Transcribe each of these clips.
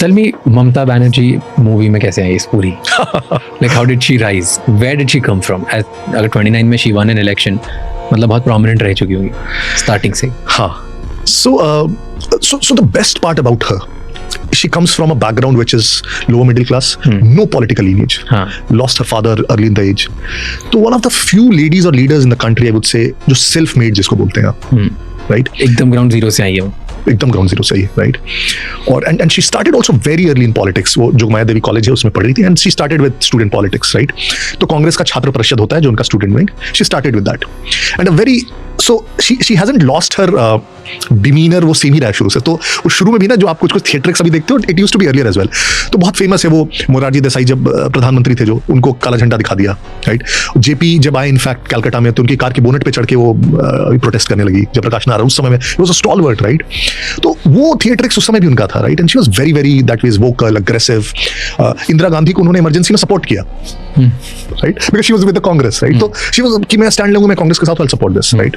Tell me, Mamta Banerjee movie में कैसे आई इस पूरी? Like how did she rise? Where did she come from? अगर 29 में she won an election, मतलब बहुत prominent रह चुकी होगी starting से. हाँ. So the best part about her, she comes from a background which is lower middle class, no political lineage. Lost her father early in the age. So one of the few ladies or leaders in the country, I would say, जो self-made जिसको बोलते हैं आप, right? एकदम ground zero से आई है वो. एकदम ग्राउंड जीरो से ही, राइट. और and she started also very early in politics. वो जो मायादेवी कॉलेज है उसमें पढ़ रही थी and she started with student politics, right. तो कांग्रेस का छात्र परिषद होता है जो उनका student wing, she started with that and a very so she hasn't lost her demeanour. वो सेम ही रहा शुरू से. तो उस शुरू में भी ना जो आप कुछ थिएट्रिक्स अभी देखते हो, it used to be earlier as well. तो बहुत फेमस है वो मोरारजी देसाई जब प्रधानमंत्री थे, जो उनको काला झंडा दिखा दिया, राइट. जेपी जब आए इनफैक्ट कलकत्ता में, तो उनकी कार के बोनेट पे चढ़ के वो प्रोटेस्ट करने लगी जब प्रकाश नारायण उस समय में. It was a stalwart, right. तो वो थिएट्रिक्स उस समय भी उनका था, right. And she was very very that means vocal, aggressive. Indira Gandhi को उन्होंने इमरजेंसी में सपोर्ट किया, right, because she was with the Congress, right. तो शी वाज कि मैं स्टैंड लूंगा, मैं कांग्रेस के साथ विल सपोर्ट दिस, राइट.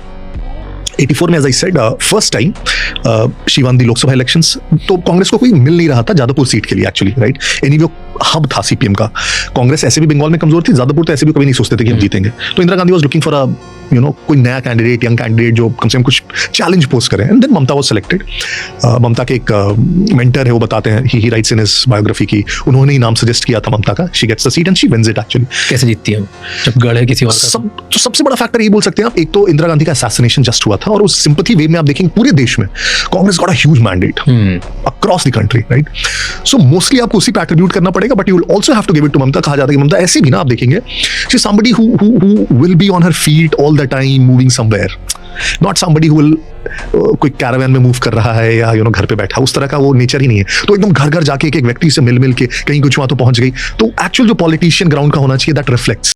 84 में, as I said, first time she won the Lok Sabha elections. तो कांग्रेस को कोई मिल नहीं रहा था जादवपुर सीट के लिए एक्चुअली, राइट. एनीवे हब था सीपीएम का. कांग्रेस ऐसे भी बंगाल में कमजोर थी, जादवपुर तो ऐसे भी कभी नहीं सोचते थे कि हम जीतेंगे. तो Indira Gandhi was looking for a कोई नया कैंडिडेट, यंग कैंडिडेट जो कम से कम कुछ चैलेंज पोज करे. And then Mamata was selected. Mamata के एक मेंटर है, वो बताते हैं, he writes in his biography की उन्होंने ही नाम सजेस्ट किया था ममता का. She gets the seat and she wins it actually. कैसे जीतती है जब गढ़ है किसी और का? तो सबसे बड़ा फैक्टर ये बोल सकते हैं आप, एक तो इंदिरा गांधी का असैसिनेशन जस्ट हुआ था और उस सिंपैथी वेव में आप देखेंगे पूरे देश में Congress got a huge mandate across the country, right. So mostly आपको उसी पे एट्रीब्यूट करना पड़ेगा, but you will also have to give it to Mamata. कहा जाता है कि ममता ऐसी भी ना, आप देखेंगे, she is somebody who will be on her feet all the time, moving somewhere. Not somebody who will कोई कैरावैन में मूव कर रहा है या घर पे बैठा, उस तरह का वो नेचर ही नहीं है. तो एकदम घर घर जाके एक व्यक्ति से मिल के कहीं कुछ वहां तो पहुंच गई. तो एक्चुअल जो पॉलिटिशियन ग्राउंड का होना चाहिए, दैट रिफ्लेक्ट्स